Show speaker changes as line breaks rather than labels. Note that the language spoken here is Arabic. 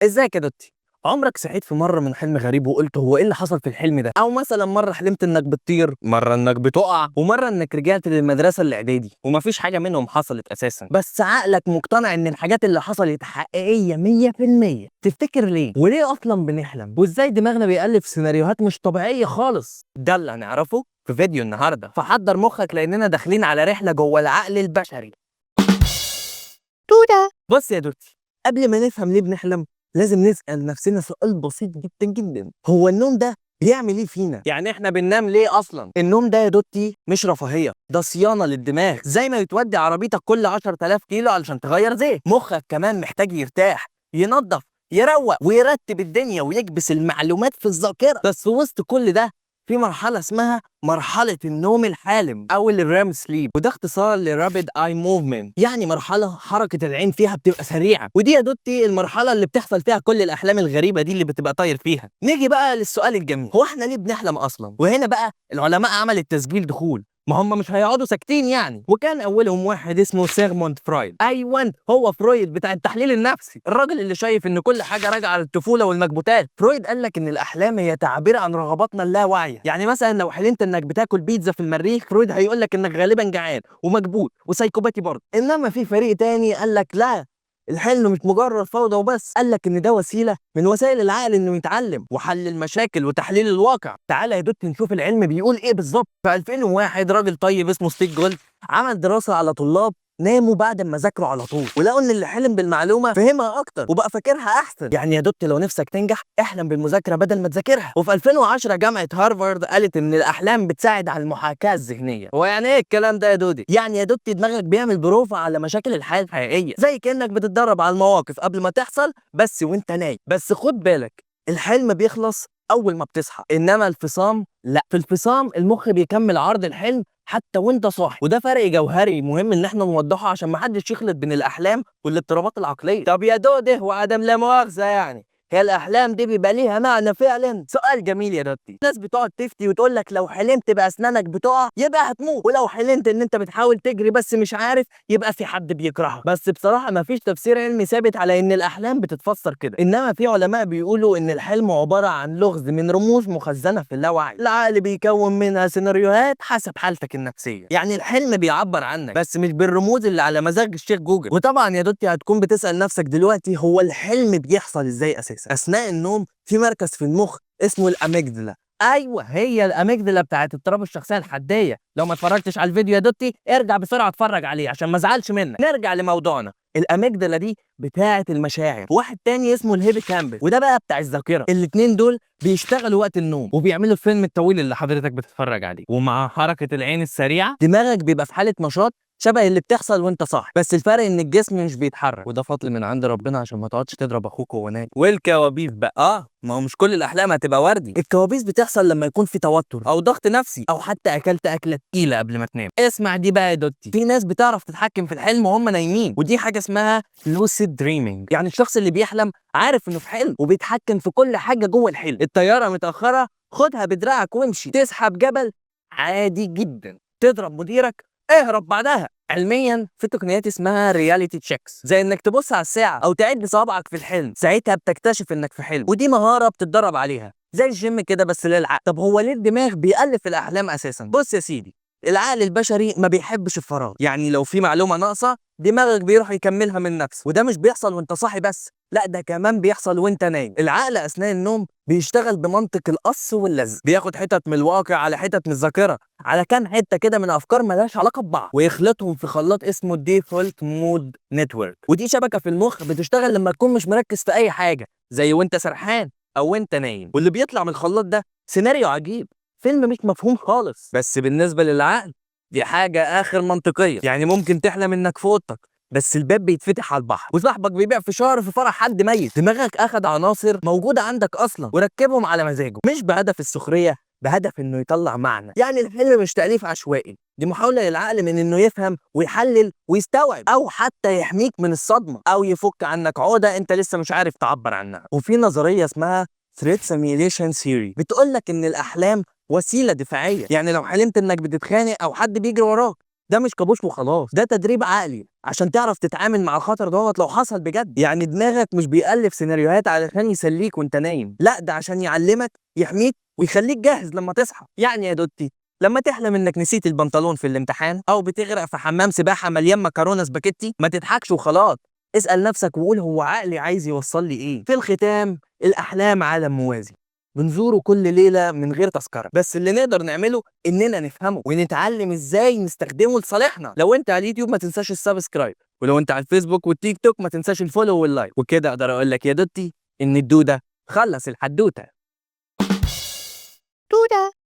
ازيك يا دوتي؟ عمرك صحيت في مرة من حلم غريب وقلت هو ايه اللي حصل في الحلم ده؟ او مثلا مرة حلمت انك بتطير، مرة انك بتقع، ومرة انك رجعت للمدرسة الاعدادي ومفيش حاجة منهم حصلت اساسا، بس عقلك مقتنع ان الحاجات اللي حصلت حقيقية 100%. تفتكر ليه؟ وليه اصلا بنحلم؟ وازاي دماغنا بيألف سيناريوهات مش طبيعية خالص؟ ده اللي هنعرفه في فيديو النهارده، فحضر مخك لاننا داخلين على رحلة جوه العقل البشري. تودا. بص يا دوتي، قبل ما نفهم ليه بنحلم لازم نسأل نفسنا سؤال بسيط جدا جدا، هو النوم ده بيعمل ايه فينا؟ يعني احنا بننام ليه اصلا؟ النوم ده يا دوتي مش رفاهية، ده صيانة للدماغ، زي ما بتودي عربيتك كل 10,000 كيلو علشان تغير زيت، مخك كمان محتاج يرتاح، ينظف، يروق ويرتب الدنيا ويكبس المعلومات في الذاكرة. بس وسط كل ده في مرحلة اسمها مرحلة النوم الحالم أو الريم سليب، وده اختصار لرابيد اي موفمنت، يعني مرحلة حركة العين فيها بتبقى سريعة، ودي يا دوتي المرحلة اللي بتحصل فيها كل الأحلام الغريبة دي اللي بتبقى طاير فيها. نيجي بقى للسؤال الجميل، هو احنا ليه بنحلم أصلا؟ وهنا بقى العلماء عملت تسجيل دخول، ما هم مش هيقعدوا ساكتين يعني، وكان اولهم واحد اسمه سيغموند فرويد. ايوه هو فرويد بتاع التحليل النفسي، الراجل اللي شايف ان كل حاجه راجعه للطفوله والمكبوتات. فرويد قال لك ان الاحلام هي تعبير عن رغباتنا اللاواعيه، يعني مثلا لو حلمت انك بتاكل بيتزا في المريخ، فرويد هيقول لك انك غالبا جعان ومكبوت وسايكوباتي برضه. انما في فريق تاني قال لك لا، الحلم مش مجرد فوضى وبس، قال لك ان ده وسيله من وسائل العقل انه يتعلم وحل المشاكل وتحليل الواقع. تعالى يا دوت نشوف العلم بيقول ايه بالظبط. في 2001 راجل طيب اسمه ستيف جولد عمل دراسه على طلاب ناموا بعد ما ذاكروا على طول، ولقوا ان اللي حلم بالمعلومه فهمها اكتر وبقى فاكرها احسن. يعني يا دوت لو نفسك تنجح احلم بالمذاكره بدل ما تذاكرها. وفي 2010 جامعه هارفارد قالت ان الاحلام بتساعد على المحاكاه الذهنيه. هو يعني ايه الكلام ده يا دودي؟ يعني يا دوت دماغك بيعمل بروفا على مشاكل الحياه الحقيقيه، زي كانك بتتدرب على المواقف قبل ما تحصل بس وانت نايم. بس خد بالك، الحلم بيخلص اول ما بتصحى، انما الفصام لا، في الفصام المخ بيكمل عرض الحلم حتى وانت صاحي، وده فرق جوهري مهم ان احنا نوضحه عشان ما حدش يخلط بين الاحلام والاضطرابات العقليه. طب يا دوده وعدم لا مؤاخذه، يعني هي الاحلام دي بيبقى ليها معنى فعلا؟ سؤال جميل يا دوتي. الناس بتقعد تفتي وتقول لك لو حلمت باسنانك بتقع يبقى هتموت، ولو حلمت ان انت بتحاول تجري بس مش عارف يبقى في حد بيكرهك. بس بصراحه ما فيش تفسير علمي ثابت على ان الاحلام بتتفسر كده، انما في علماء بيقولوا ان الحلم عباره عن لغز من رموز مخزنه في اللاوعي، العقل بيكون منها سيناريوهات حسب حالتك النفسيه. يعني الحلم بيعبر عنك بس مش بالرموز اللي على مزاج الشيخ جوجل. وطبعا يا دوتي هتكون بتسال نفسك دلوقتي، هو الحلم بيحصل ازاي اساسا؟ اثناء النوم في مركز في المخ اسمه الاميجدلا. ايوه هي الاميجدلا بتاعت اضطراب الشخصيه الحديه. لو ما اتفرجتش على الفيديو يا دوتي ارجع بسرعه اتفرج عليه عشان ما ازعلش منك. نرجع لموضوعنا، الاميجدلا دي بتاعه المشاعر، واحد تاني اسمه الهيبوكامبس وده بقى بتاع الذاكره. الاتنين دول بيشتغلوا وقت النوم وبيعملوا الفيلم الطويل اللي حضرتك بتتفرج عليه، ومع حركه العين السريعه دماغك بيبقى في حاله نشاط شبه اللي بتحصل وانت صاحي، بس الفرق ان الجسم مش بيتحرك، وده فضل من عند ربنا عشان ما تقعدش تضرب اخوك وهو نايم. والكوابيس بقى، ما هو مش كل الاحلام هتبقى وردي. الكوابيس بتحصل لما يكون في توتر او ضغط نفسي او حتى اكلت اكله تقيله قبل ما تنام. اسمع دي بقى يا دوتي، في ناس بتعرف تتحكم في الحلم وهم نايمين، ودي حاجه اسمها لوسيد دريمينج، يعني الشخص اللي بيحلم عارف انه في حلم وبيتحكم في كل حاجه جوه الحلم. الطياره متاخره خدها بدراعك وامشي، تسحب جبل عادي جدا، تضرب مديرك اهرب بعدها. علميا في تقنيات اسمها رياليتي تشيكس، زي انك تبص على الساعه او تعد صوابعك في الحلم، ساعتها بتكتشف انك في حلم، ودي مهاره بتتدرب عليها زي الجيم كده بس للعقل. طب هو ليه الدماغ بيألف الاحلام اساسا؟ بص يا سيدي، العقل البشري ما بيحبش الفراغ، يعني لو في معلومه ناقصه دماغك بيروح يكملها من نفسه، وده مش بيحصل وانت صاحي بس، لا ده كمان بيحصل وانت نايم. العقل اثناء النوم بيشتغل بمنطق القص واللزق، بياخد حتت من الواقع على حتت من الذاكره على كام حته كده من افكار مالهاش علاقه ببعض، ويخلطهم في خلاط اسمه الديفولت مود نتورك، ودي شبكه في المخ بتشتغل لما تكون مش مركز في اي حاجه، زي وانت سرحان او وانت نايم. واللي بيطلع من الخلاط ده سيناريو عجيب، فيلم مش مفهوم خالص، بس بالنسبه للعقل دي حاجه اخر منطقيه. يعني ممكن تحلم انك في اوضتك بس الباب بيتفتح على البحر، وصاحبك بيبيع فشار في فرح حد ميت، دماغك اخد عناصر موجوده عندك اصلا وركبهم على مزاجه، مش بهدف السخريه، بهدف انه يطلع معنى. يعني الحلم مش تأليف عشوائي، دي محاولة للعقل من انه يفهم ويحلل ويستوعب، او حتى يحميك من الصدمة او يفك عنك عقدة انت لسه مش عارف تعبر عنها. وفي نظرية اسمها Threat Simulation Theory بتقول لك ان الاحلام وسيلة دفاعية، يعني لو حلمت انك بتتخانق او حد بيجري وراك ده مش كابوس وخلاص، ده تدريب عقلي عشان تعرف تتعامل مع الخطر دوت لو حصل بجد. يعني دماغك مش بيألف سيناريوهات علشان يسليك وانت نايم، لا ده عشان يعلمك، يحميك ويخليك جاهز لما تصحى. يعني يا دوتي لما تحلم انك نسيت البنطلون في الامتحان او بتغرق في حمام سباحه مليان مكرونه سباكيتي، ما تضحكش وخلاص، اسأل نفسك وقول هو عقلي عايز يوصل لي ايه. في الختام، الاحلام عالم موازي بنزوره كل ليله من غير تذكره، بس اللي نقدر نعمله اننا نفهمه ونتعلم ازاي نستخدمه لصالحنا. لو انت على اليوتيوب ما تنساش السبسكرايب، ولو انت على الفيسبوك والتيك توك ما تنساش الفولو واللايك. وكده اقدر اقول لك يا دوتي ان الدوده خلص الحدوته.